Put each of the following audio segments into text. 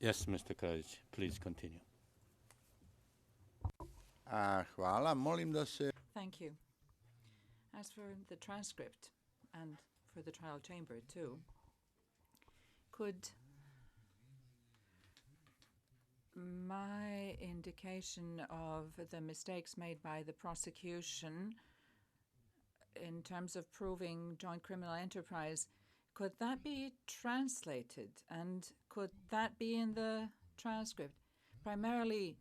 Yes, Mr. Karadžić, please continue. Hvala, molim da se... Thank you. As for the transcript and for the trial chamber too, could my indication of the mistakes made by the prosecution in terms of proving joint criminal enterprise, could that be translated and could that be in the transcript? Primarily,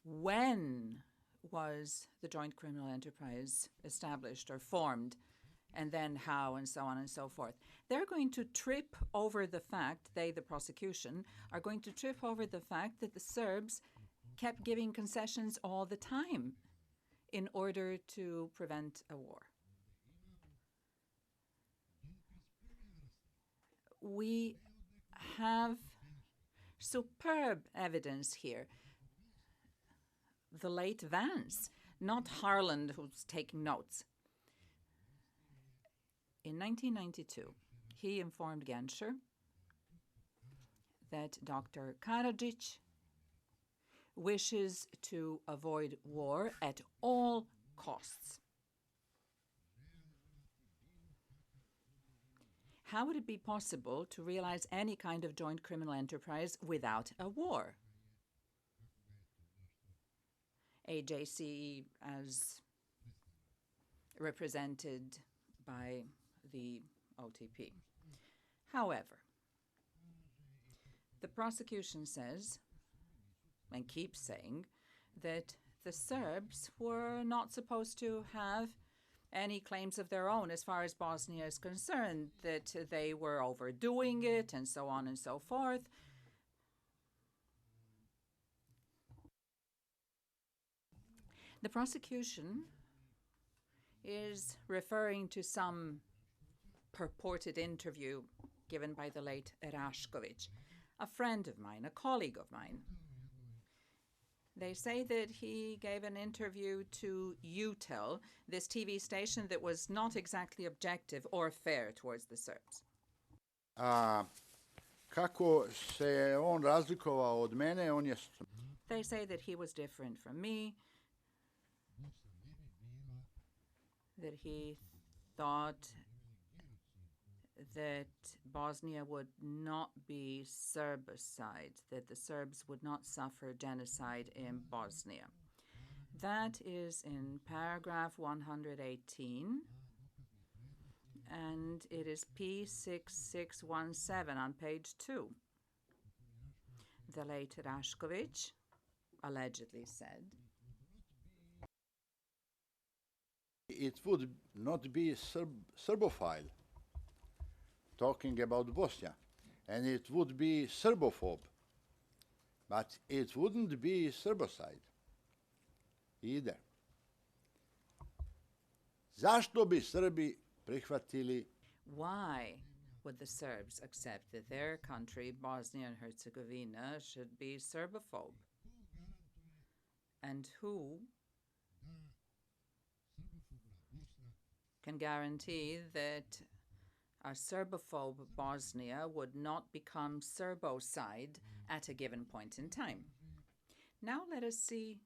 when was the joint criminal enterprise established or formed, and then how, and so on and so forth. They're going to trip over the fact, they, the prosecution, are going to trip over the fact that the Serbs kept giving concessions all the time in order to prevent a war. We have superb evidence here. The late Vance, not Harland, who's taking notes. In 1992, he informed Genscher that Dr. Karadžić wishes to avoid war at all costs. How would it be possible to realize any kind of joint criminal enterprise without a war? AJC, as represented by the OTP. However, the prosecution says, and keeps saying, that the Serbs were not supposed to have any claims of their own as far as Bosnia is concerned, that they were overdoing it, and so on and so forth. The prosecution is referring to some purported interview given by the late Rašković, a friend of mine, a colleague of mine. They say that he gave an interview to UTEL, this TV station that was not exactly objective or fair towards the Serbs. Kako se on razlikovao od mene, on je... They say that he was different from me, that he thought that Bosnia would not be Serbicide, that the Serbs would not suffer genocide in Bosnia. That is in paragraph 118, and it is P6617 on page 2. The late Rašković allegedly said, it would not be Serbophile talking about Bosnia, and it would be Serbophobe, but it wouldn't be Serbocide either. Zašto bi Srbi prihvatili? Why would the Serbs accept that their country, Bosnia and Herzegovina, should be Serbophobe? And who can guarantee that a Serbophobe Bosnia would not become Serbocide at a given point in time? Now let us see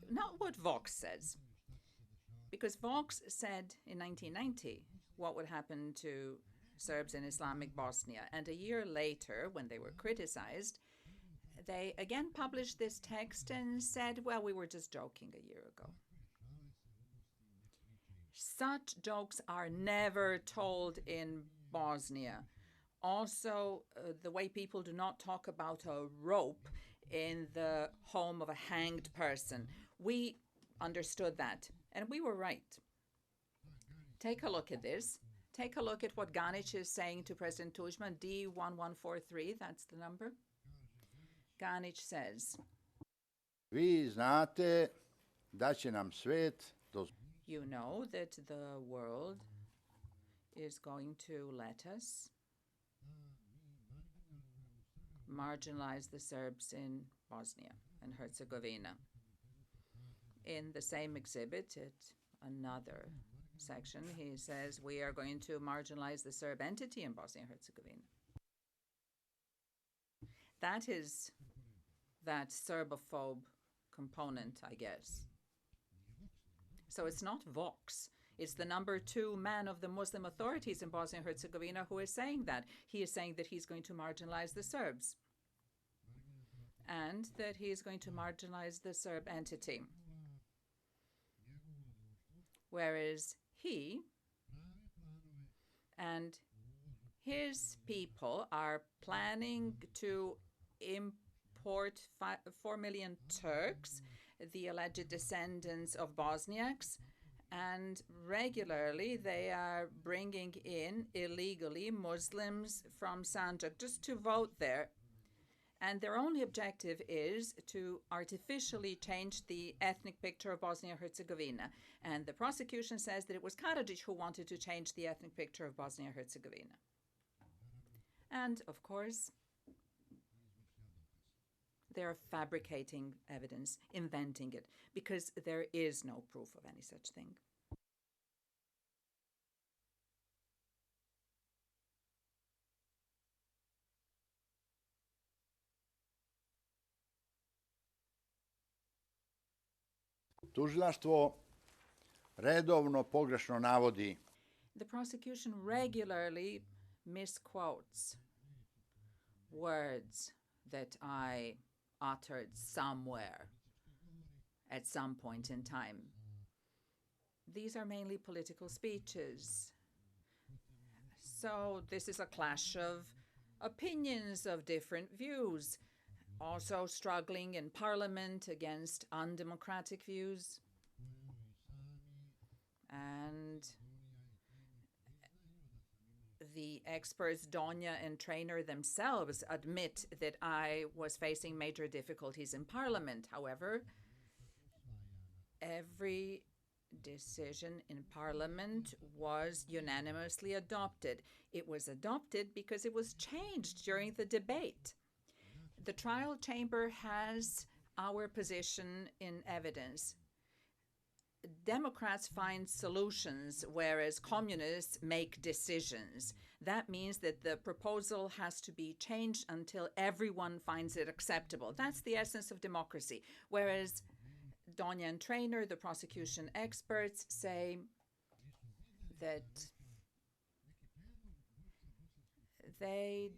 not what Vox says, because Vox said in 1990 what would happen to Serbs in Islamic Bosnia, and a year later, when they were criticized, they again published this text and said, well, we were just joking a year ago. Such jokes are never told in Bosnia. Also, the way people do not talk about a rope in the home of a hanged person. We understood that, and we were right. Take a look at this. Take a look at what Ganić is saying to President Tuđman, D1143, that's the number. Ganić says, Vi znate da će nam svet you know that the world is going to let us marginalize the Serbs in Bosnia and Herzegovina. In the same exhibit at another section, he says, we are going to marginalize the Serb entity in Bosnia and Herzegovina. That is that Serbophobe component, I guess. So it's not Vox. It's the number 2 man of the Muslim authorities in Bosnia and Herzegovina who is saying that. He is saying that he's going to marginalize the Serbs and that he is going to marginalize the Serb entity. Whereas he and his people are planning to import 4 million Turks, the alleged descendants of Bosniaks, and regularly they are bringing in illegally Muslims from Sandžak just to vote there. And their only objective is to artificially change the ethnic picture of Bosnia and Herzegovina. And the prosecution says that it was Karadžić who wanted to change the ethnic picture of Bosnia and Herzegovina. And, of course, they're fabricating evidence, inventing it, because there is no proof of any such thing. Tužilaštvo redovno pogrešno navodi. The prosecution regularly misquotes words that I uttered somewhere at some point in time. These are mainly political speeches. So this is a clash of opinions, of different views, also struggling in parliament against undemocratic views. And the experts, Donja and Trainer themselves, admit that I was facing major difficulties in Parliament. However, every decision in Parliament was unanimously adopted. It was adopted because it was changed during the debate. The trial chamber has our position in evidence. Democrats find solutions, whereas communists make decisions. That means that the proposal has to be changed until everyone finds it acceptable. That's the essence of democracy. Whereas Donja and Trainer, the prosecution experts, say that they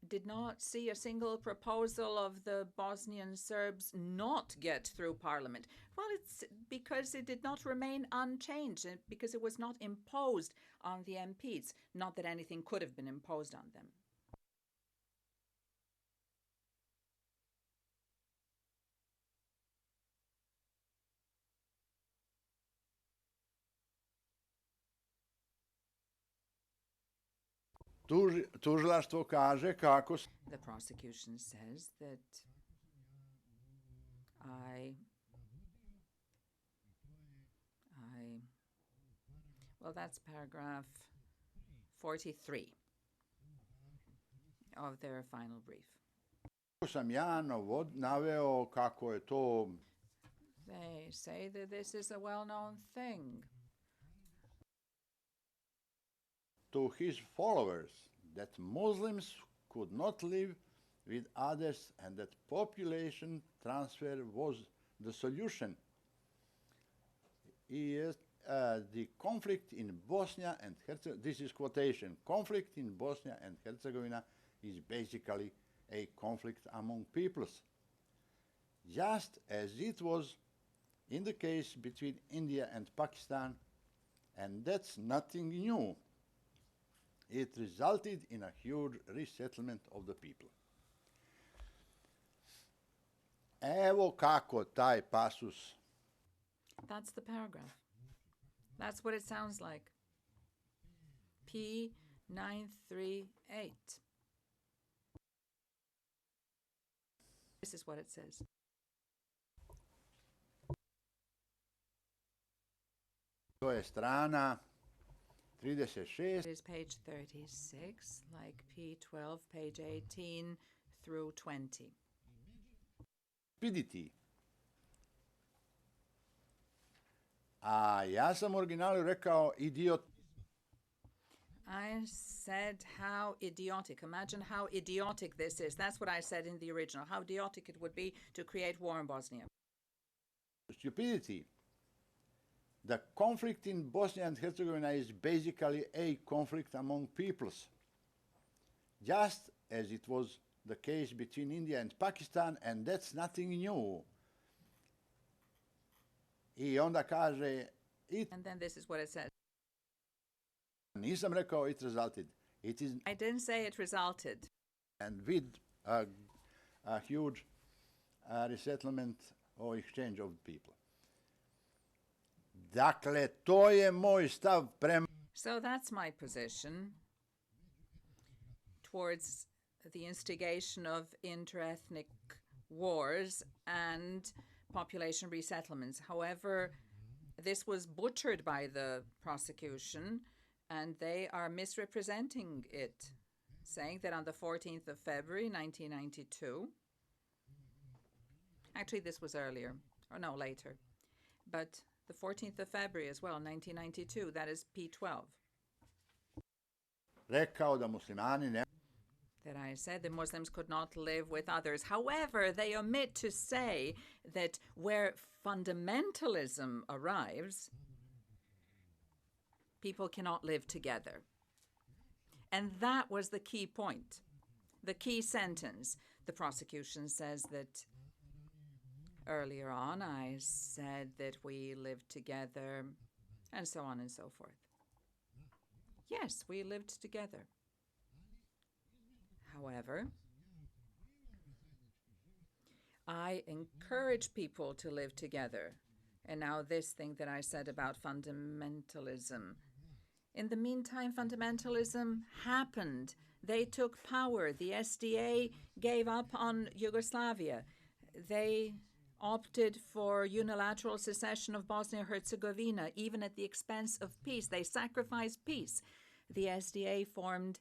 did not see a single proposal of the Bosnian Serbs not get through Parliament. Well, it's because it did not remain unchanged, because it was not imposed on the MPs. Not that anything could have been imposed on them. Tužilaštvo kaže kako... The prosecution says that well, that's paragraph 43 of their final brief. Sam ja naveo kako je to... They say that this is a well-known thing. To his followers, that Muslims could not live with others and that population transfer was the solution. The conflict in Bosnia and Herzegovina, this is quotation, conflict in Bosnia and Herzegovina is basically a conflict among peoples. Just as it was in the case between India and Pakistan, and that's nothing new. It resulted in a huge resettlement of the people. Evo kako taj pasus. That's the paragraph. That's what it sounds like. P938. This is what it says. To je strana 36. It is page 36, like P12, page 18 through 20. Stupidity. A A ja sam u originalu rekao idiot. I said how idiotic. Imagine how idiotic this is. That's what I said in the original. How idiotic it would be to create war in Bosnia. Stupidity. The conflict in Bosnia and Herzegovina is basically a conflict among peoples. Just as it was the case between India and Pakistan, and that's nothing new. I onda kaže, And then this is what it says. nisam rekao it resulted. It is, I didn't say it resulted. and with a huge resettlement or exchange of people. Dakle, to je moj stav prema... So that's my position towards the instigation of interethnic wars and population resettlements. However, this was butchered by the prosecution, and they are misrepresenting it, saying that on the 14th of February, 1992, actually this was earlier, or no, later, but the 14th of February as well, 1992, that is P12. Rekao da muslimani ne... That I said the Muslims could not live with others. However, they omit to say that where fundamentalism arrives, people cannot live together. And that was the key point, the key sentence. The prosecution says that earlier on I said that we lived together, and so on and so forth. Yes, we lived together. However, I encourage people to live together. And now this thing that I said about fundamentalism. In the meantime, fundamentalism happened. They took power. The SDA gave up on Yugoslavia. They opted for unilateral secession of Bosnia-Herzegovina, even at the expense of peace. They sacrificed peace. The SDA formed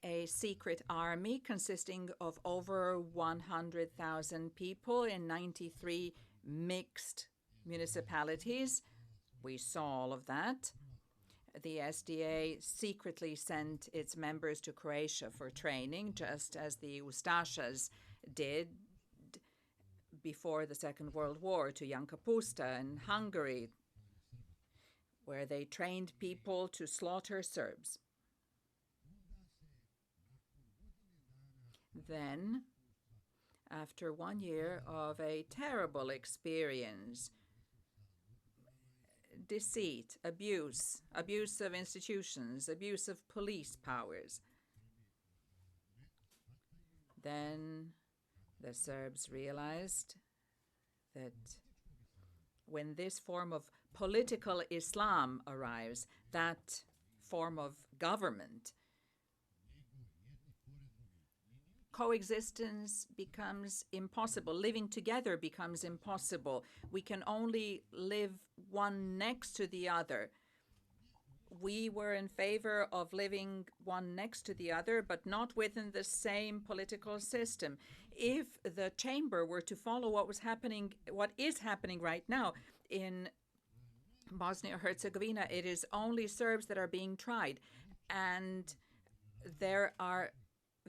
a secret army consisting of over 100,000 people in 93 mixed municipalities. We saw all of that. The SDA secretly sent its members to Croatia for training, just as the Ustašas did before the Second World War, to Jan Kapusta in Hungary, where they trained people to slaughter Serbs. Then, after 1 year of a terrible experience, deceit, abuse of institutions, abuse of police powers, then the Serbs realized that when this form of political Islam arrives, that form of government, coexistence becomes impossible. Living together becomes impossible. We can only live one next to the other. We were in favor of living one next to the other, but not within the same political system. If the chamber were to follow what is happening right now in Bosnia-Herzegovina, it is only Serbs that are being tried. And there are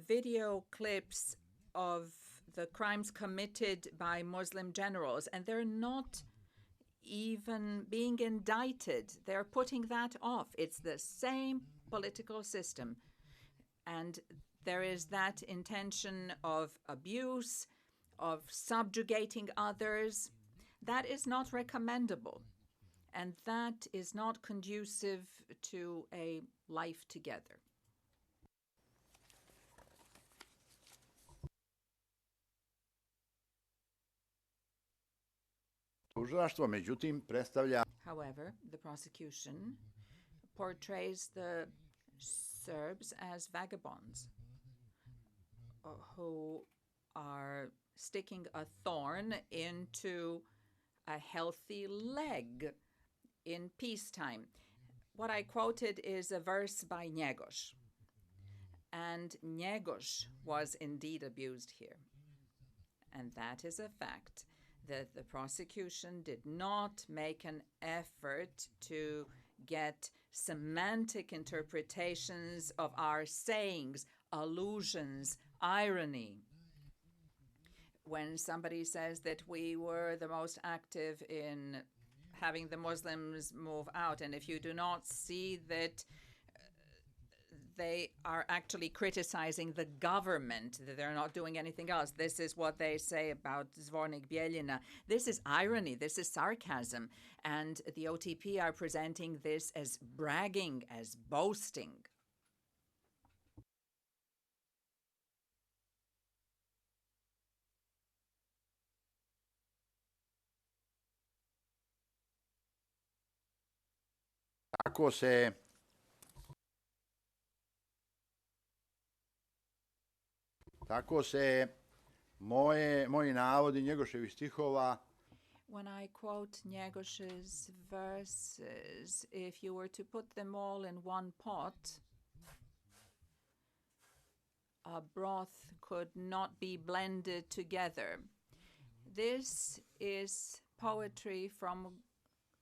video clips of the crimes committed by Muslim generals, and they're not even being indicted. They're putting that off. It's the same political system. And there is that intention of abuse, of subjugating others. That is not recommendable. And that is not conducive to a life together. Tužilaštvo, međutim, predstavlja... However, the prosecution portrays the Serbs as vagabonds who are sticking a thorn into a healthy leg in peacetime. What I quoted is a verse by Njegoš, and Njegoš was indeed abused here. And that is a fact. that the prosecution did not make an effort to get semantic interpretations of our sayings, allusions, irony. When somebody says that we were the most active in having the Muslims move out, and if you do not see that they are actually criticizing the government, that they're not doing anything else. This is what they say about Zvornik Bijeljina. This is irony, this is sarcasm, and the OTP are presenting this as bragging, as boasting. Tako se moji navodi Njegoševih stihova When I quote Njegoš's verses, if you were to put them all in one pot, a broth could not be blended together. This is poetry from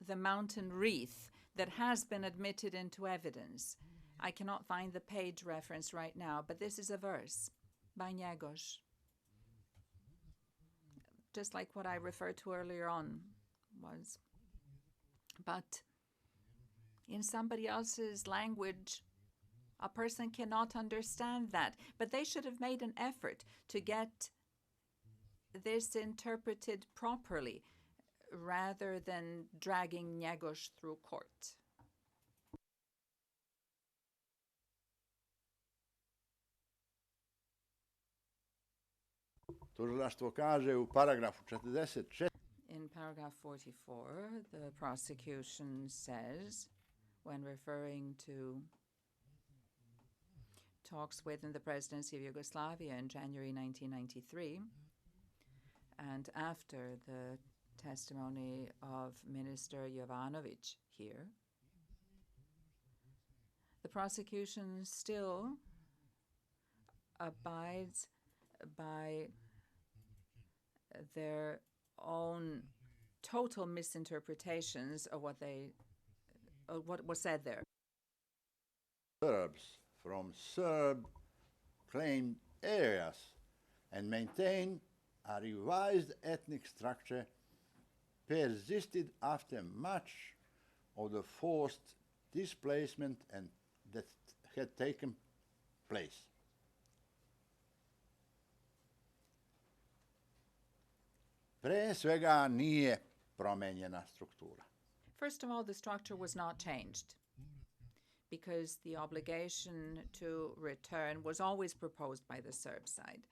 the mountain wreath that has been admitted into evidence. I cannot find the page reference right now, but this is a verse by Njegoš. Just like what I referred to earlier on was. But in somebody else's language, a person cannot understand that. But they should have made an effort to get this interpreted properly rather than dragging Njegoš through court. Tužilaštvo kaže u paragrafu 44 In paragraph 44, the prosecution says, when referring to talks within the presidency of Yugoslavia in January 1993, and after the testimony of Minister Jovanović here, the prosecution still abides by their own total misinterpretations of what was said there. Serbs from Serb-claimed areas and maintain a revised ethnic structure persisted after much of the forced displacement and that had taken place. Pre svega nije promenjena struktura. First of all, the structure was not changed because the obligation to return was always proposed by the Serb side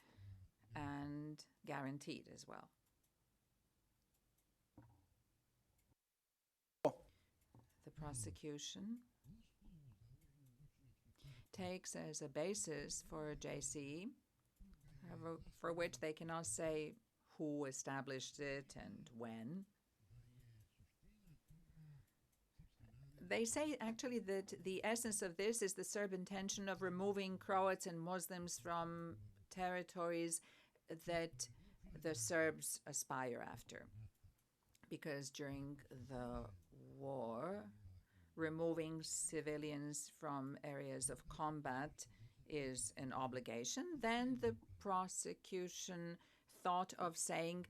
and guaranteed as well. The prosecution takes as a basis for JCE, for which they cannot say who established it and when. They say actually that the essence of this is the Serb intention of removing Croats and Muslims from territories that the Serbs aspire after. Because during the war, removing civilians from areas of combat is an obligation. Then the prosecution thought of saying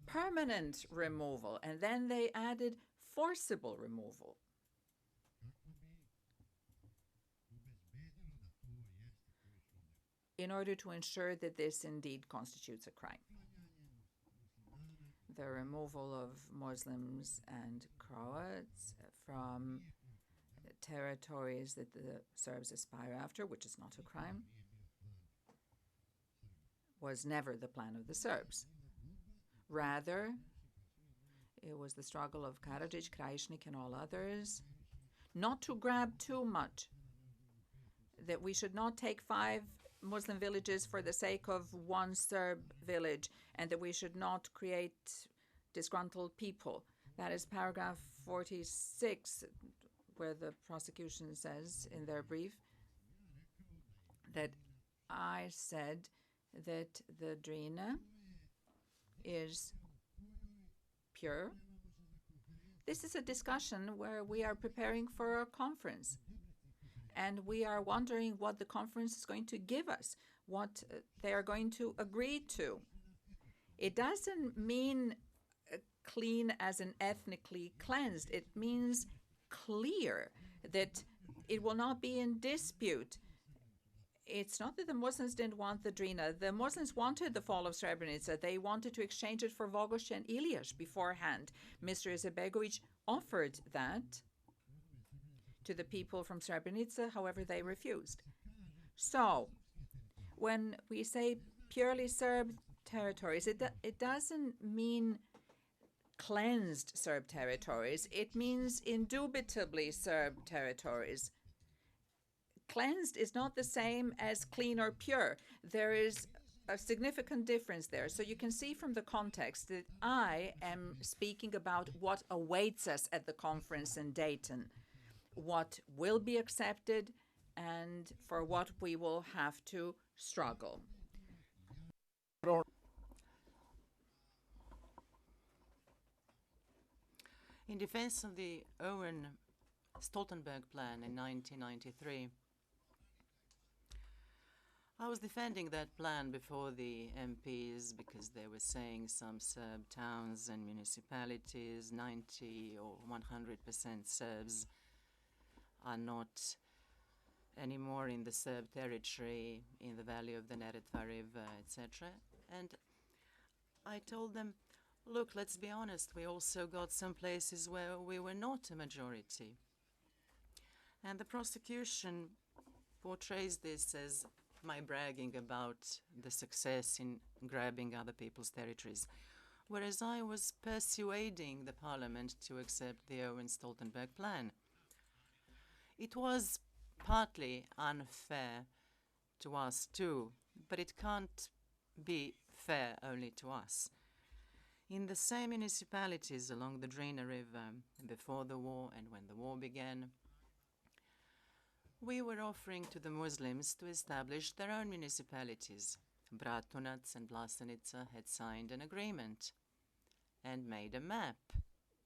permanent removal, and then they added forcible removal. In order to ensure that this indeed constitutes a crime. The removal of Muslims and Croats from territories that the Serbs aspire after, which is not a crime, was never the plan of the Serbs. Rather, it was the struggle of Karadžić, Krajišnik, and all others not to grab too much, that we should not take 5 Muslim villages for the sake of one Serb village, and that we should not create disgruntled people. That is paragraph 46, where the prosecution says in their brief that I said that the Drina is pure? This is a discussion where we are preparing for a conference. And we are wondering what the conference is going to give us, what they are going to agree to. It doesn't mean clean as in ethnically cleansed. It means clear, that it will not be in dispute. It's not that the Muslims didn't want the Drina. The Muslims wanted the fall of Srebrenica. They wanted to exchange it for Vogoš and Iliash beforehand. Mr. Izetbegović offered that to the people from Srebrenica, however, they refused. So, when we say purely Serb territories, it doesn't mean cleansed Serb territories. It means indubitably Serb territories. Cleansed is not the same as clean or pure. There is a significant difference there. So you can see from the context that I am speaking about what awaits us at the conference in Dayton, what will be accepted, and for what we will have to struggle. In defense of the Owen-Stoltenberg plan in 1993, I was defending that plan before the MPs because they were saying some Serb towns and municipalities, 90 or 100% Serbs, are not anymore in the Serb territory, in the valley of the Neretva River, etc. And I told them, look, let's be honest, we also got some places where we were not a majority. And the prosecution portrays this as my bragging about the success in grabbing other people's territories, whereas I was persuading the parliament to accept the Owen-Stoltenberg plan. It was partly unfair to us too, but it can't be fair only to us. In the same municipalities along the Drina River before the war and when the war began, we were offering to the Muslims to establish their own municipalities. Bratunac and Vlasenica had signed an agreement and made a map,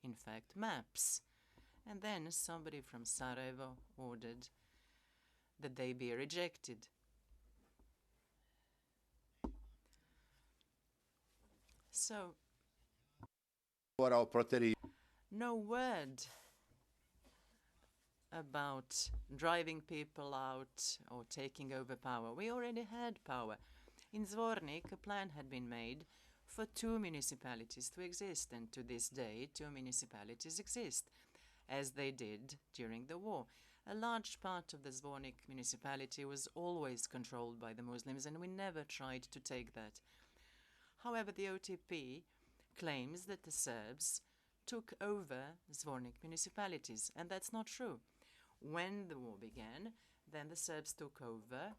in fact maps. And then somebody from Sarajevo ordered that they be rejected. So, no word about driving people out or taking over power. We already had power. In Zvornik, a plan had been made for 2 municipalities to exist, and to this day 2 municipalities exist, as they did during the war. A large part of the Zvornik municipality was always controlled by the Muslims, and we never tried to take that. However, the OTP claims that the Serbs took over Zvornik municipalities, and that's not true. When the war began, then the Serbs took over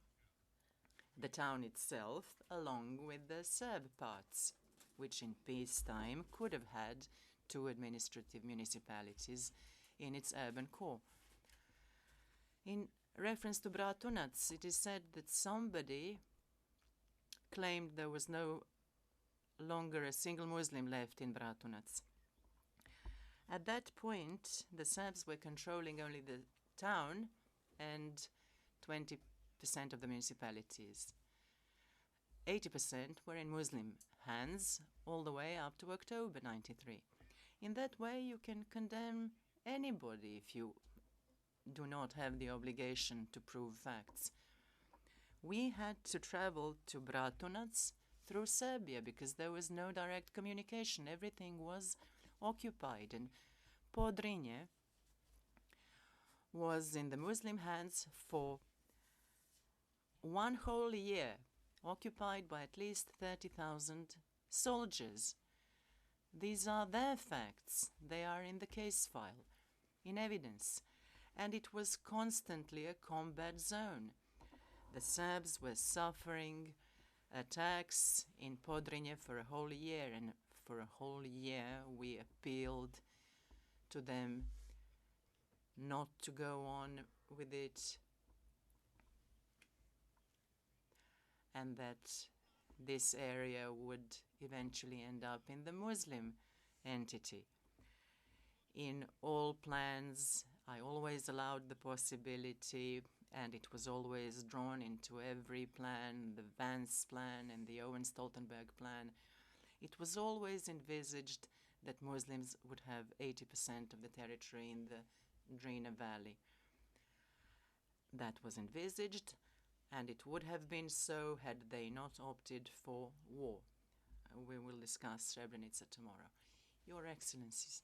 the town itself, along with the Serb parts, which in peacetime could have had 2 administrative municipalities in its urban core. In reference to Bratunac, it is said that somebody claimed there was no longer a single Muslim left in Bratunac. At that point, the Serbs were controlling only the town and 20% of the municipalities. 80% were in Muslim hands all the way up to October 93. In that way, you can condemn anybody if you do not have the obligation to prove facts. We had to travel to Bratunac through Serbia because there was no direct communication. Everything was occupied, and Podrinje was in the Muslim hands for 1 whole year, occupied by at least 30,000 soldiers. These are their facts. They are in the case file, in evidence. And it was constantly a combat zone. The Serbs were suffering attacks in Podrinje for a whole year, and for a whole year we appealed to them not to go on with it, and that this area would eventually end up in the Muslim entity. In all plans, I always allowed the possibility, and it was always drawn into every plan, the Vance plan and the Owen Stoltenberg plan. It was always envisaged that Muslims would have 80% of the territory in the Drina Valley. That was envisaged, and it would have been so had they not opted for war. We will discuss Srebrenica tomorrow. Your Excellencies,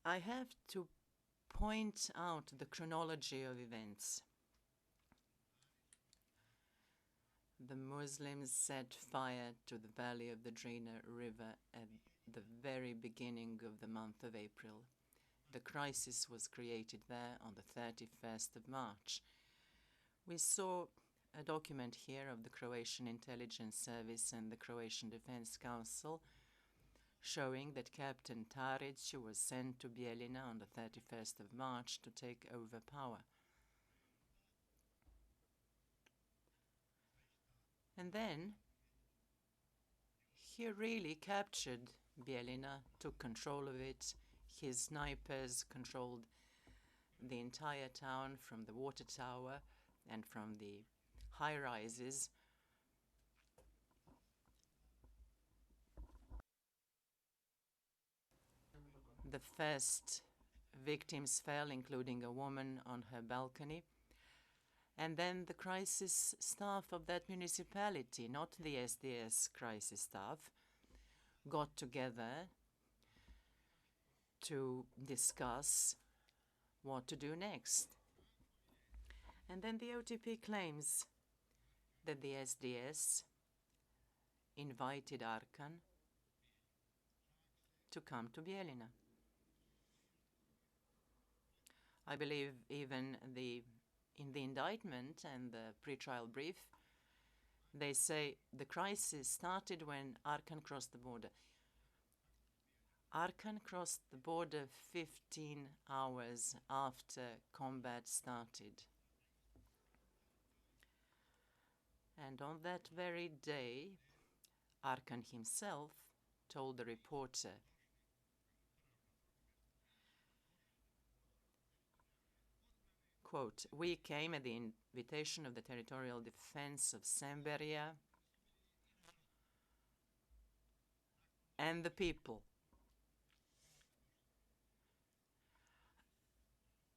I have to point out the chronology of events. The Muslims set fire to the valley of the Drina River at the very beginning of the month of April. The crisis was created there on the 31st of March. We saw a document here of the Croatian Intelligence Service and the Croatian Defense Council showing that Captain Karadžić was sent to Bijeljina on the 31st of March to take over power. And then he really captured Bijeljina, took control of it. His snipers controlled the entire town from the water tower and from the high rises. The first victims fell, including a woman on her balcony. And then the crisis staff of that municipality, not the SDS crisis staff, got together to discuss what to do next. And then the OTP claims that the SDS invited Arkan to come to Bijeljina. I believe even in the indictment and the pre-trial brief, they say the crisis started when Arkan crossed the border. Arkan crossed the border 15 hours after combat started. And on that very day, Arkan himself told the reporter, quote, "We came at the invitation of the Territorial Defense of Semberia and the people."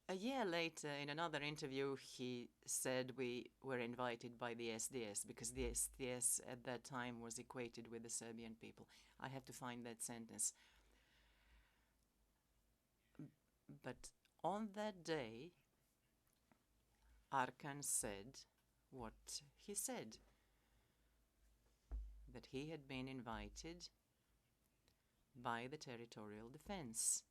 A year later, in another interview, he said we were invited by the SDS because the SDS at that time was equated with the Serbian people. I have to find that sentence. But on that day, Arkan said what he said, that he had been invited by the territorial defense.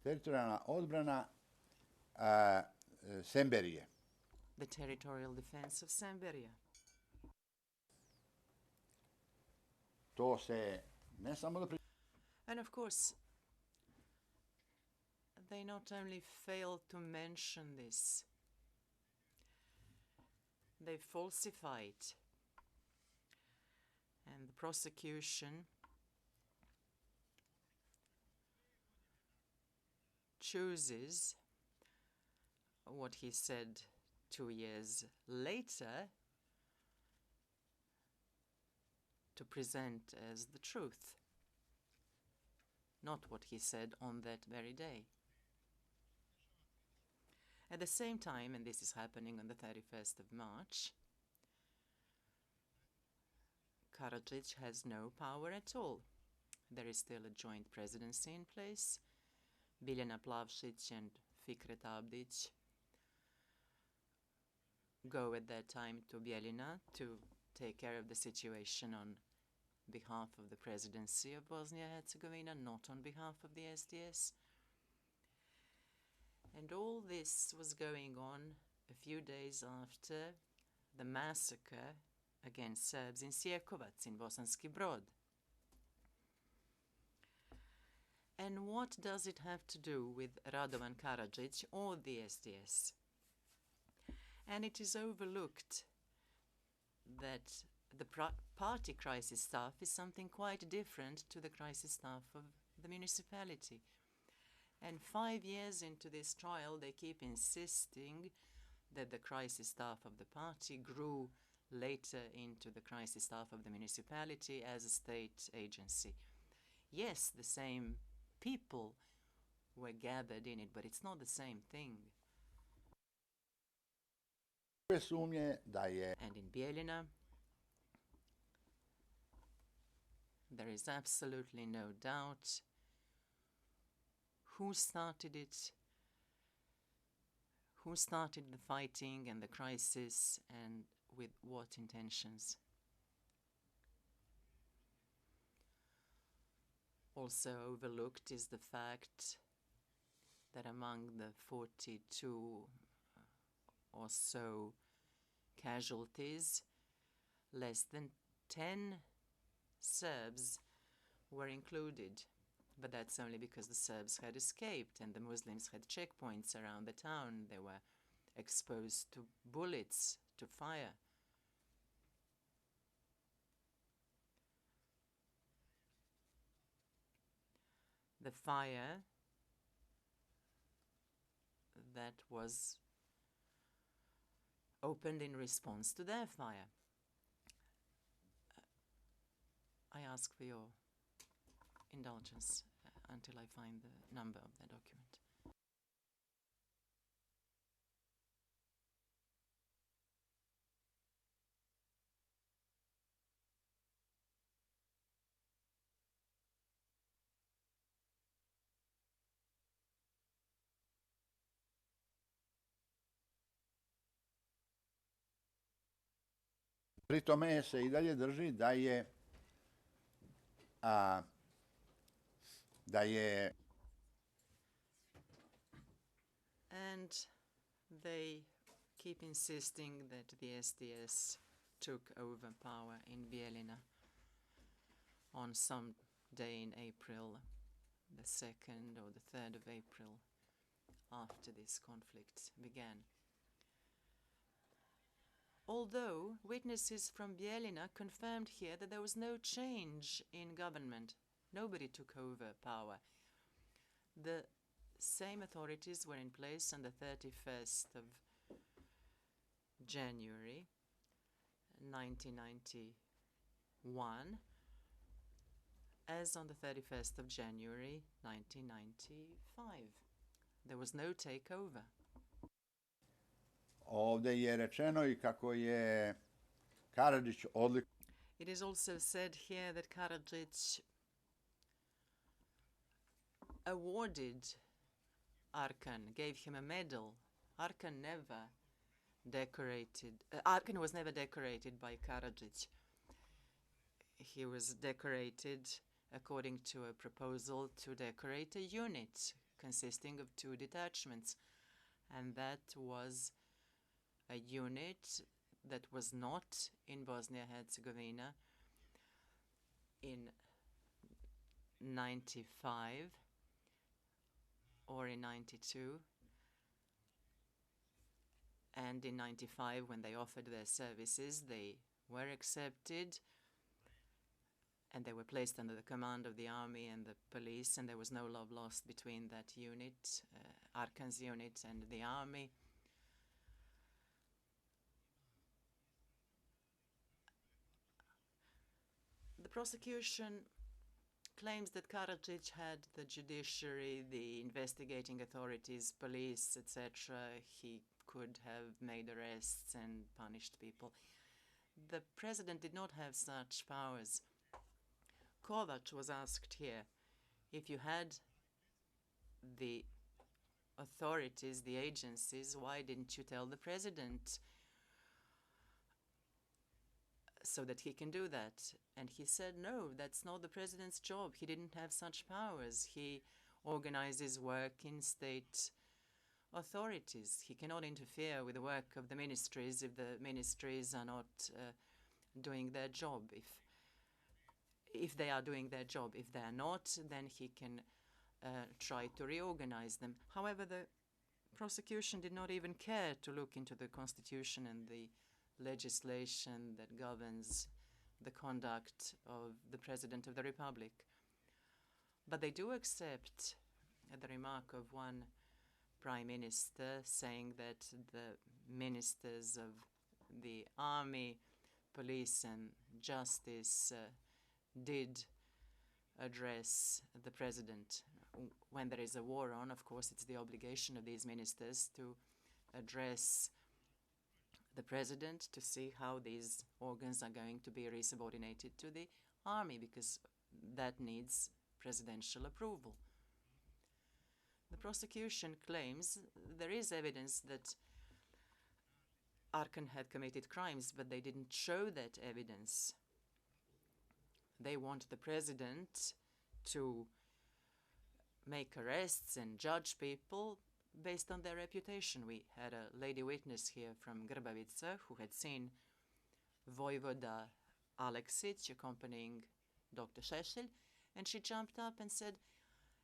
Teritorijalna odbrana Semberije. The territorial defense of Semberia. To se ne samo da And of course, they not only failed to mention this, they falsified. And the prosecution chooses what he said 2 years later to present as the truth, not what he said on that very day. At the same time, and this is happening on the 31st of March, Karadžić has no power at all. There is still a joint presidency in place. Biljana Plavšić and Fikret Abdić go at that time to Bijeljina to take care of the situation on behalf of the presidency of Bosnia-Herzegovina, not on behalf of the SDS. And all this was going on a few days after the massacre against Serbs in Sjekovac, in Bosanski Brod. And what does it have to do with Radovan Karadžić or the SDS? And it is overlooked that the party crisis staff is something quite different to the crisis staff of the municipality. And 5 years into this trial, they keep insisting that the crisis staff of the party grew later into the crisis staff of the municipality as a state agency. Yes, the same people were gathered in it, but it's not the same thing. And in Bijeljina, there is absolutely no doubt who started it, who started the fighting and the crisis, and with what intentions. Also overlooked is the fact that among the 42 or so casualties, less than 10 Serbs were included. But that's only because the Serbs had escaped and the Muslims had checkpoints around the town. They were exposed to bullets, to fire. The fire that was opened in response to their fire. I ask for your indulgence until I find the number of the document. Pri tome se I dalje drži da je And they keep insisting that the SDS took over power in Bijeljina on some day in April, the 2nd or the 3rd of April, after this conflict began. Although witnesses from Bijeljina confirmed here that there was no change in government. Nobody took over power. The same authorities were in place on the 31st of January 1991 as on the 31st of January 1995. There was no takeover. ovdje je rečeno I kako je Karadžić It is also said here that Karadžić awarded Arkan, gave him a medal. Arkan was never decorated by Karadžić. He was decorated according to a proposal to decorate a unit consisting of 2 detachments. And that was a unit that was not in Bosnia-Herzegovina in 95 or in 92. And in 95, when they offered their services, they were accepted and they were placed under the command of the army and the police, and there was no love lost between that unit, Arkan's unit, and the army. The prosecution claims that Karadžić had the judiciary, the investigating authorities, police, etc. He could have made arrests and punished people. The president did not have such powers. Kovac was asked here, if you had the authorities, the agencies, why didn't you tell the president so that he can do that? And he said, no, that's not the president's job. He didn't have such powers. He organizes work in state authorities. He cannot interfere with the work of the ministries if the ministries are not doing their job. If they are doing their job. If they are not, then he can tried to reorganize them. However, the prosecution did not even care to look into the constitution and the legislation that governs the conduct of the President of the Republic. But they do accept the remark of one Prime Minister saying that the ministers of the army, police and justice did address the President. When there is a war on, of course, it's the obligation of these ministers to address the President to see how these organs are going to be resubordinated to the army, because that needs presidential approval. The prosecution claims there is evidence that Arkan had committed crimes, but they didn't show that evidence. They want the President to make arrests and judge people based on their reputation. We had a lady witness here from Grbavica who had seen Voivoda Aleksić accompanying Dr. Šešelj, and she jumped up and said,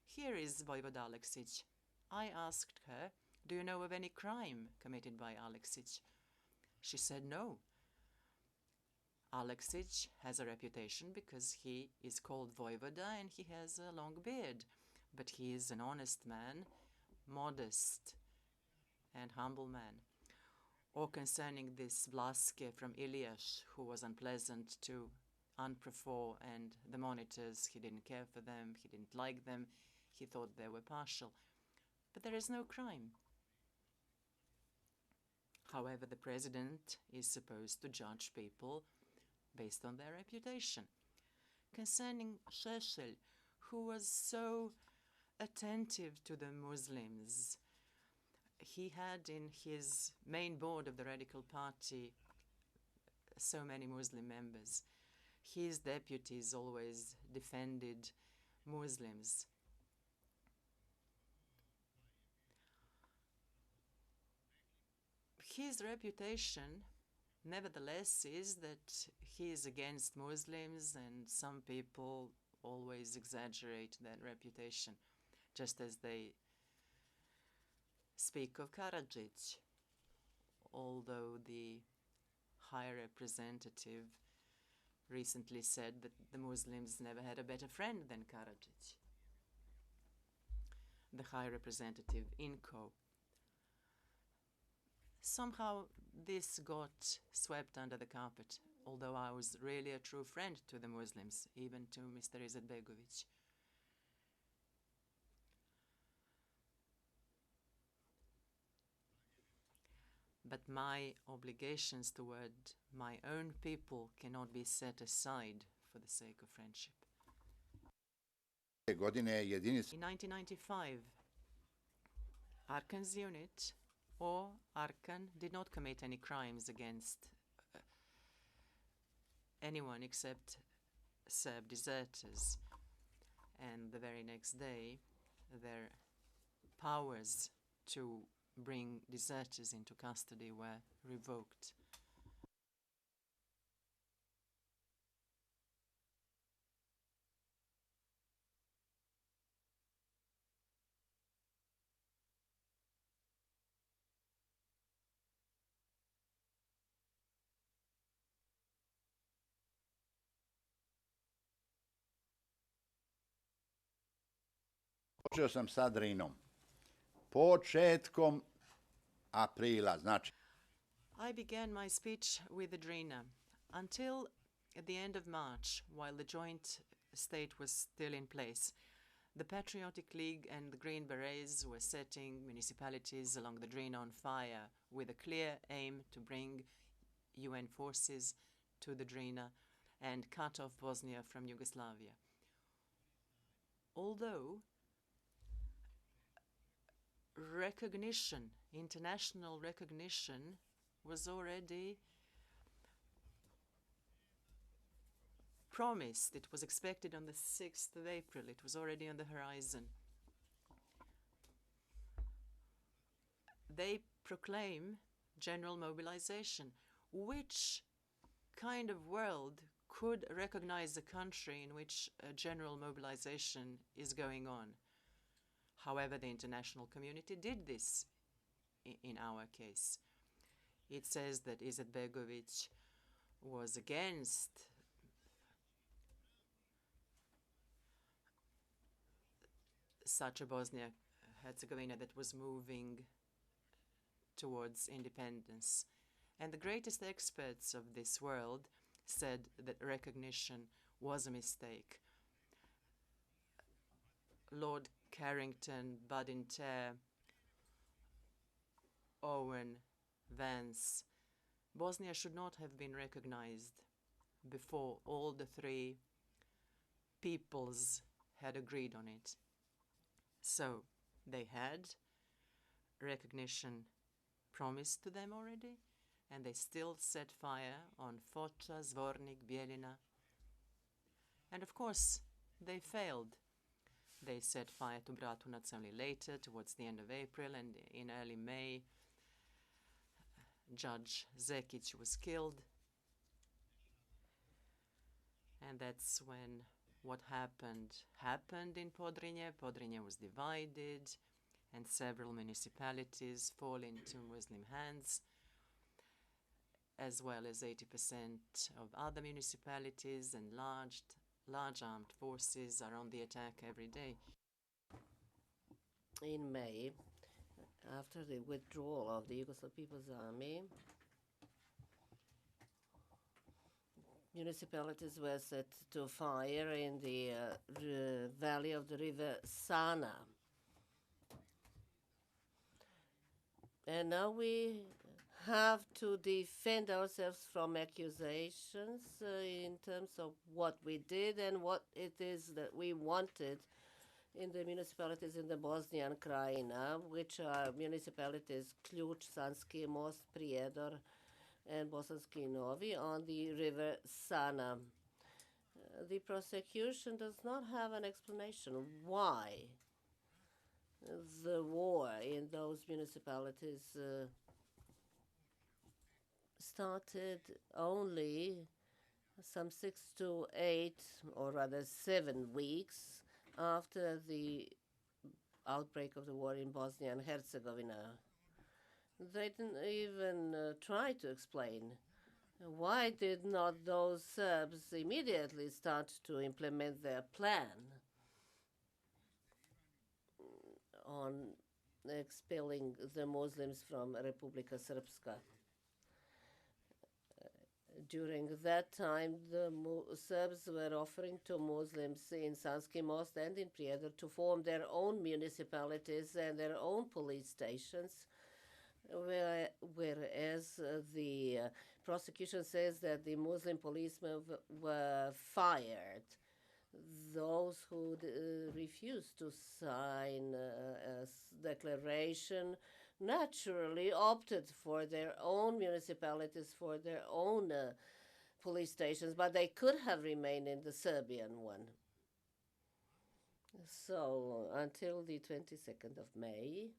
"Here is Voivoda Aleksić." I asked her, "Do you know of any crime committed by Aleksić?" She said no. Aleksić has a reputation because he is called Voivoda and he has a long beard, but he is an honest man, modest and humble man. Or concerning this Vlaske from Iliash, who was unpleasant to Unprofor and the monitors, he didn't care for them, he didn't like them, he thought they were partial. But there is no crime. However, the President is supposed to judge people based on their reputation. Concerning Šešelj, who was so attentive to the Muslims, he had in his main board of the Radical Party so many Muslim members. His deputies always defended Muslims. His reputation, nevertheless, is that he is against Muslims, and some people always exaggerate that reputation, just as they speak of Karadžić, although the High Representative recently said that the Muslims never had a better friend than Karadžić. The High Representative INCO. Somehow this got swept under the carpet, although I was really a true friend to the Muslims, even to Mr. Izetbegović. But my obligations toward my own people cannot be set aside for the sake of friendship. In 1995, Arkan's unit or Arkan did not commit any crimes against anyone except Serb deserters. And the very next day, their powers to bring deserters into custody were revoked. Počeo sam sa Drinom. Početkom aprila, znači. I began my speech with Drina. Until at the end of March, while the joint state was still in place, the Patriotic League and the Green Berets were setting municipalities along the Drina on fire with a clear aim to bring UN forces to the Drina and cut off Bosnia from Yugoslavia. Although recognition, international recognition, was already promised. It was expected on the 6th of April. It was already on the horizon. They proclaim general mobilization. Which kind of world could recognize a country in which a general mobilization is going on? However, the international community did this in our case. It says that Izetbegovic was against such a Bosnia-Herzegovina that was moving towards independence. And the greatest experts of this world said that recognition was a mistake. Lord Carrington, Badinter, Owen, Vance, Bosnia should not have been recognized before all the three peoples had agreed on it. So they had recognition promised to them already, and they still set fire on Foča, Zvornik, Bijeljina. And of course, they failed. They set fire to Bratunac only later, towards the end of April, and in early May, Judge Zekic was killed. And that's when what happened in Podrinje. Podrinje was divided, and several municipalities fall into Muslim hands, as well as 80% of other municipalities, and large armed forces are on the attack every day. In May, after the withdrawal of the Yugoslav People's Army, municipalities were set to fire in the valley of the river Sana. And now we have to defend ourselves from accusations in terms of what we did and what it is that we wanted in the municipalities in the Bosnian Krajina, which are municipalities Ključ, Sanski Most, Prijedor, and Bosanski Novi on the river Sana. The prosecution does not have an explanation why the war in those municipalities started only some 6 to 8, or rather 7 weeks after the outbreak of the war in Bosnia and Herzegovina. They didn't even try to explain why did not those Serbs immediately start to implement their plan on expelling the Muslims from Republika Srpska. During that time, the Serbs were offering to Muslims in Sanski Most and in Prijedor to form their own municipalities and their own police stations, whereas the prosecution says that the Muslim policemen were fired. Those who refused to sign a declaration naturally opted for their own municipalities, for their own police stations, but they could have remained in the Serbian one. So until the 22nd of May,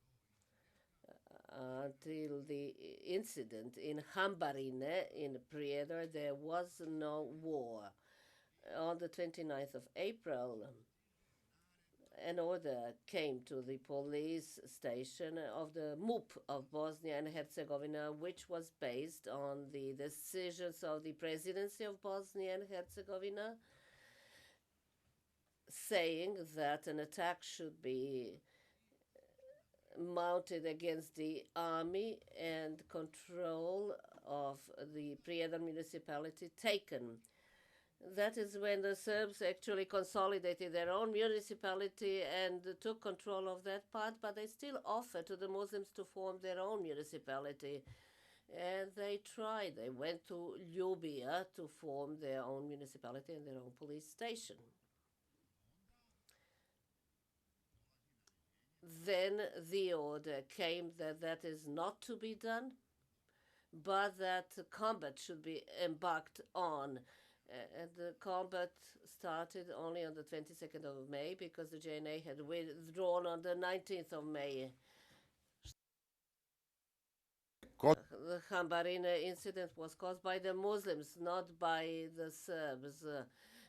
until the incident in Hambarine in Prijedor, there was no war. On the 29th of April, an order came to the police station of the MUP of Bosnia and Herzegovina, which was based on the decisions of the presidency of Bosnia and Herzegovina, saying that an attack should be mounted against the army and control of the Prijedor municipality taken. That is when the Serbs actually consolidated their own municipality and took control of that part, but they still offered to the Muslims to form their own municipality. And they tried. They went to Ljubija to form their own municipality and their own police station. Then the order came that that is not to be done, but that combat should be embarked on. And the combat started only on the 22nd of May because the JNA had withdrawn on the 19th of May. The Hambarine incident was caused by the Muslims, not by the Serbs.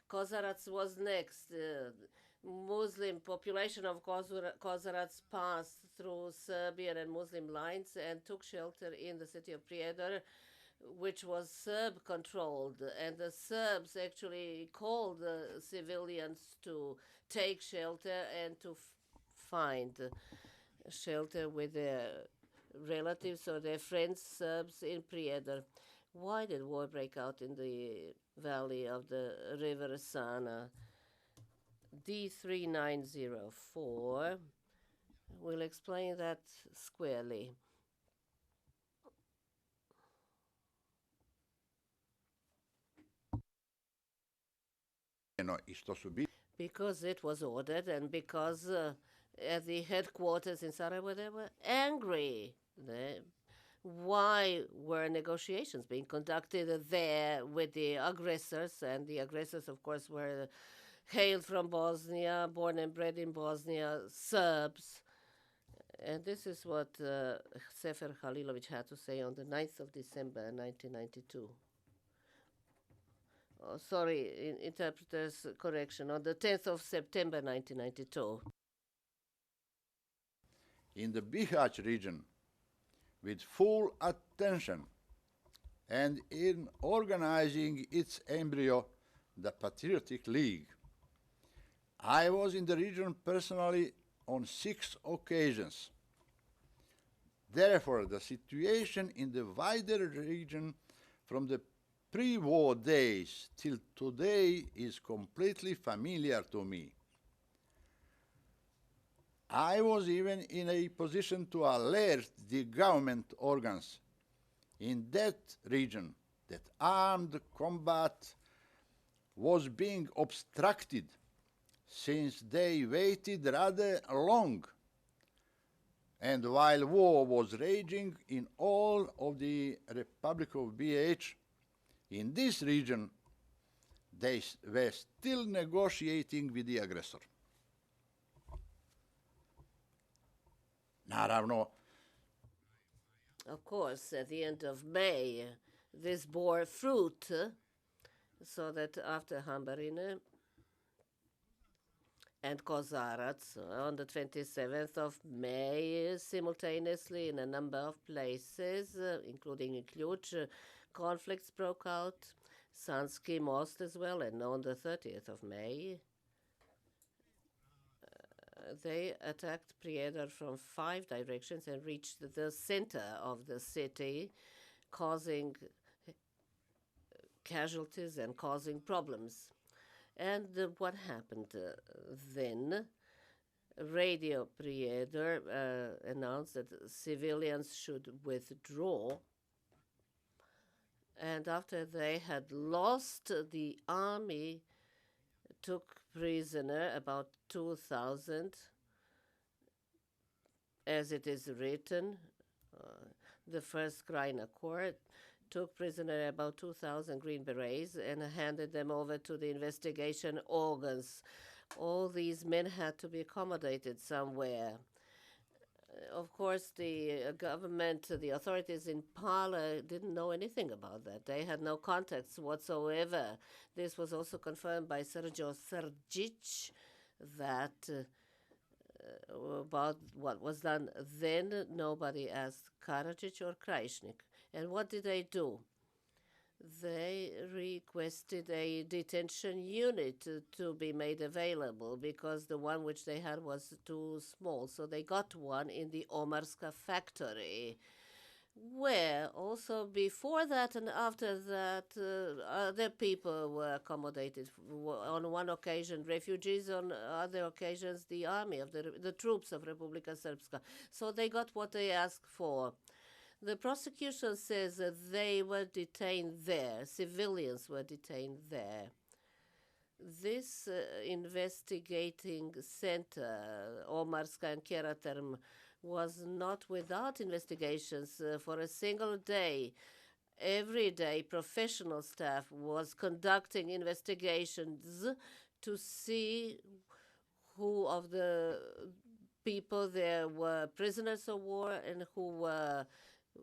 Kozarac was next. Muslim population of Karadžić passed through Serbian and Muslim lines and took shelter in the city of Prijedor, which was Serb controlled. And the Serbs actually called the civilians to take shelter and to find shelter with their relatives or their friends, Serbs in Prijedor. Why did war break out in the valley of the river Sana? D3904 will explain that squarely. Because it was ordered and because at the headquarters in Sarajevo they were angry. Why were negotiations being conducted there with the aggressors? And the aggressors, of course, were hailed from Bosnia, born and bred in Bosnia, Serbs. And this is what Sefer Halilović had to say on the 9th of December 1992. Oh, sorry, interpreter's correction, on the 10th of September 1992. In the Bihać region, with full attention and in organizing its embryo, the Patriotic League, I was in the region personally on 6 occasions. Therefore, the situation in the wider region from the pre-war days till today is completely familiar to me. I was even in a position to alert the government organs in that region that armed combat was being obstructed since they waited rather long. And while war was raging in all of the Republic of BH, in this region, they were still negotiating with the aggressor. Naravno, of course, at the end of May, this bore fruit, so that after Hambarine and Kozarac, on the 27th of May, simultaneously in a number of places, including in Ključ, conflicts broke out, Sanski Most as well, and on the 30th of May, they attacked Prijedor from 5 directions and reached the center of the city, causing casualties and causing problems. And what happened then? Radio Prijedor announced that civilians should withdraw. And after they had lost, the army took prisoner about 2,000, as it is written. The first Krajina court took prisoner about 2,000 Green Berets and handed them over to the investigation organs. All these men had to be accommodated somewhere. Of course, the government, the authorities in Pala didn't know anything about that. They had no contacts whatsoever. This was also confirmed by Srđo Srđić, that about what was done then, nobody asked Karadžić or Krajišnik. And what did they do? They requested a detention unit to be made available because the one which they had was too small. So they got one in the Omarska factory, where also before that and after that other people were accommodated. On one occasion, refugees; on other occasions, the army of the troops of Republika Srpska. So they got what they asked for. The prosecution says that they were detained there, civilians were detained there. This investigating center, Omarska and Keraterm, was not without investigations for a single day. Every day, professional staff was conducting investigations to see who of the people there were prisoners of war and who were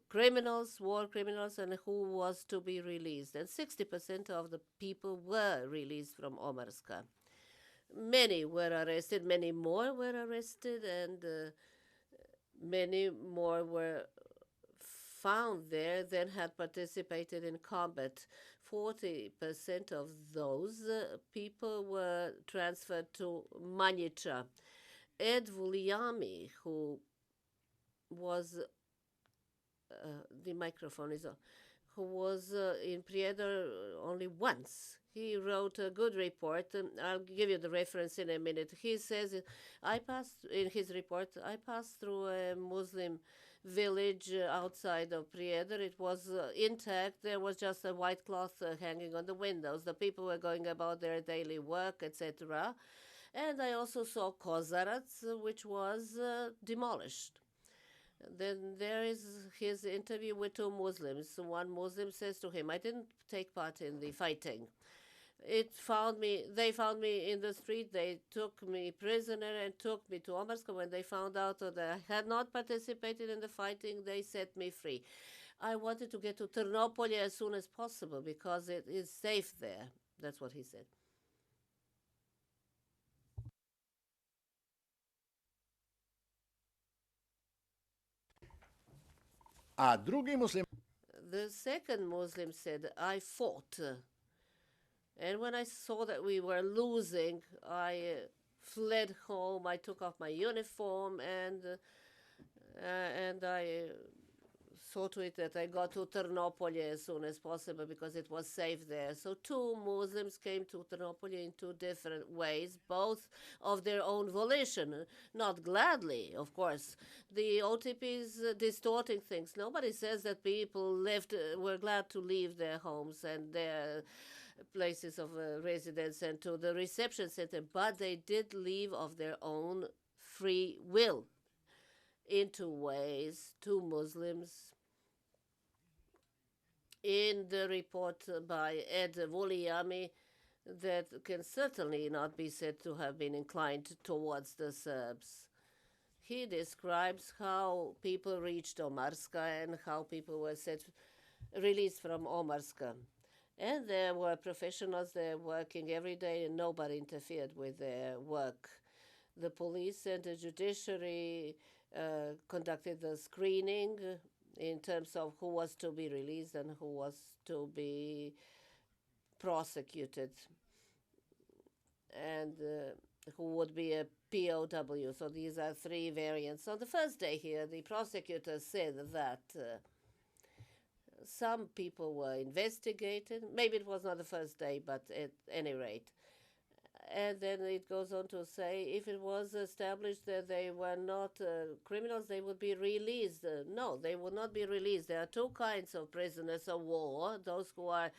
criminals, war criminals, and who was to be released. And 60% of the people were released from Omarska. Many were arrested, many more were arrested, and many more were found there than had participated in combat. 40% of those people were transferred to Manjica. Ed Vuliami, who was the microphone is on, who was in Prijedor only once. He wrote a good report. I'll give you the reference in a minute. He says, in his report, I passed through a Muslim village outside of Prijedor. It was intact. There was just a white cloth hanging on the windows. The people were going about their daily work, etc. And I also saw Kozarac, which was demolished. Then there is his interview with two Muslims. One Muslim says to him, I didn't take part in the fighting. They found me in the street. They took me prisoner and took me to Omarska. When they found out that I had not participated in the fighting, they set me free. I wanted to get to Ternopolje as soon as possible because it is safe there. That's what he said. A drugi Muslim. The second Muslim said, I fought. And when I saw that we were losing, I fled home. I took off my uniform and I saw to it that I got to Ternopolje as soon as possible because it was safe there. So two Muslims came to Ternopolje in two different ways, both of their own volition, not gladly, of course. The OTP is distorting things. Nobody says that people were glad to leave their homes and their places of residence and to the reception center, but they did leave of their own free will in two ways. Two Muslims. In the report by Ed Vuliami, that can certainly not be said to have been inclined towards the Serbs. He describes how people reached Omarska and how people were released from Omarska. And there were professionals there working every day and nobody interfered with their work. The police and the judiciary conducted the screening in terms of who was to be released and who was to be prosecuted and who would be a POW. So these are three variants. On the first day here, the prosecutor said that some people were investigated. Maybe it was not the first day, but at any rate. And then it goes on to say if it was established that they were not criminals, they would be released. No, they would not be released. There are two kinds of prisoners of war, those who are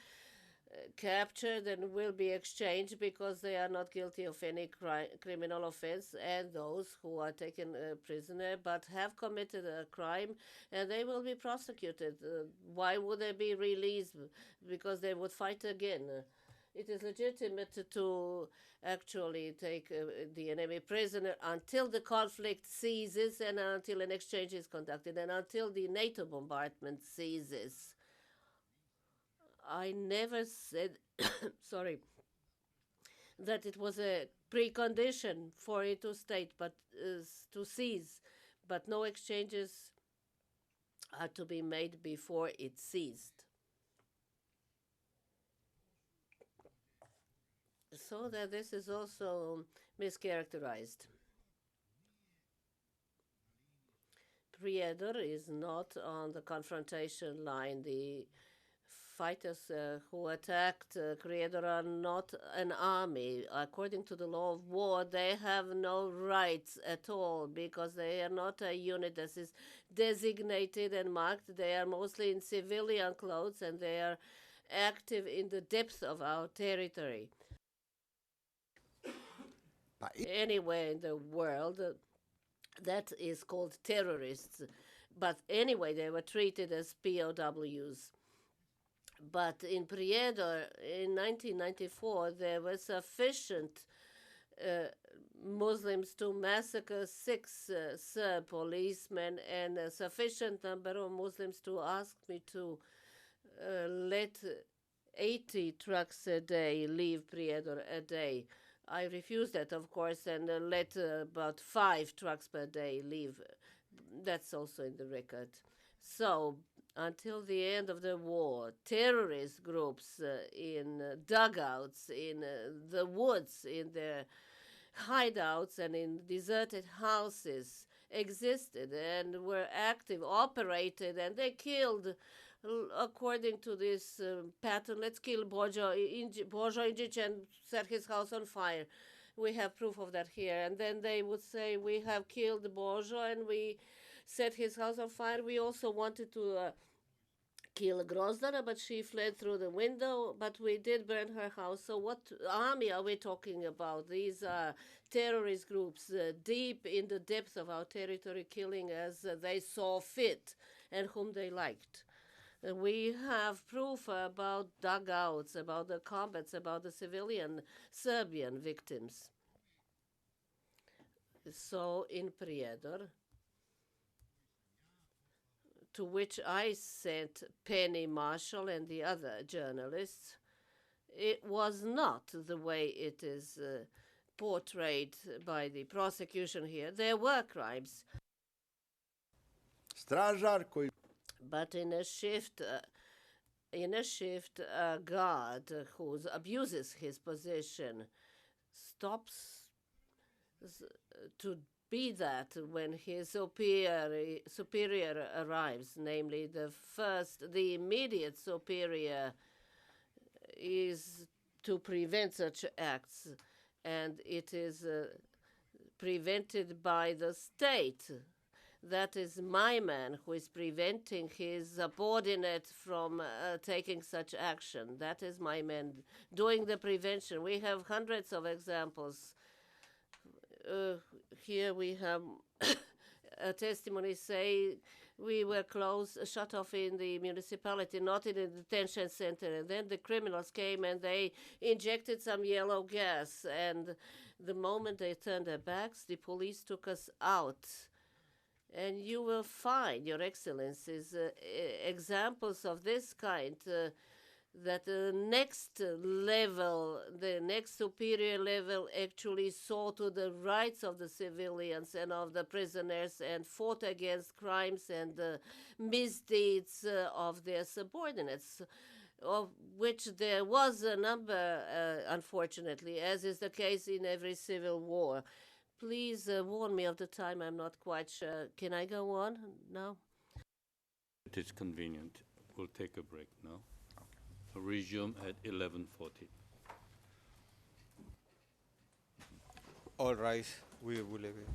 captured and will be exchanged because they are not guilty of any criminal offense, and those who are taken prisoner but have committed a crime and they will be prosecuted. Why would they be released? Because they would fight again. It is legitimate to actually take the enemy prisoner until the conflict ceases and until an exchange is conducted and until the NATO bombardment ceases. I never said, sorry, that it was a precondition for it to state, but to cease. But no exchanges are to be made before it ceased. So that this is also mischaracterized. Prijedor is not on the confrontation line. The fighters who attacked Prijedor are not an army. According to the law of war, they have no rights at all because they are not a unit that is designated and marked. They are mostly in civilian clothes and they are active in the depth of our territory. Anywhere in the world, that is called terrorists. But anyway, they were treated as POWs. But in Prijedor, in 1994, there were sufficient Muslims to massacre 6 Serb policemen and a sufficient number of Muslims to ask me to let 80 trucks a day leave Prijedor a day. I refused that, of course, and let about 5 trucks per day leave. That's also in the record. So, until the end of the war, terrorist groups in dugouts, in the woods, in their hideouts, and in deserted houses existed and were active, operated, and they killed, according to this pattern, let's kill Bojo Indjic and set his house on fire. We have proof of that here. And then they would say, we have killed Bojo and we set his house on fire. We also wanted to kill Grozdana, but she fled through the window, but we did burn her house. So what army are we talking about? These are terrorist groups deep in the depths of our territory, killing as they saw fit and whom they liked. We have proof about dugouts, about the combats, about the civilian Serbian victims. So in Prijedor, to which I sent Penny Marshall and the other journalists, it was not the way it is portrayed by the prosecution here. There were crimes. Stražar koji But in a shift, a guard who abuses his position stops to be that when his superior arrives, namely the immediate superior is to prevent such acts, and it is prevented by the state. That is my man who is preventing his subordinate from taking such action. That is my man doing the prevention. We have hundreds of examples. Here we have a testimony say we were shut off in the municipality, not in the detention center. And then the criminals came and they injected some yellow gas. And the moment they turned their backs, the police took us out. And you will find, Your Excellencies, examples of this kind, that the next level, the next superior level actually saw to the rights of the civilians and of the prisoners and fought against crimes and misdeeds of their subordinates, of which there was a number, unfortunately, as is the case in every civil war. Please warn me of the time. I'm not quite sure. Can I go on now? It is convenient. We'll take a break now. Resume at 11:40. All rise. We will leave it.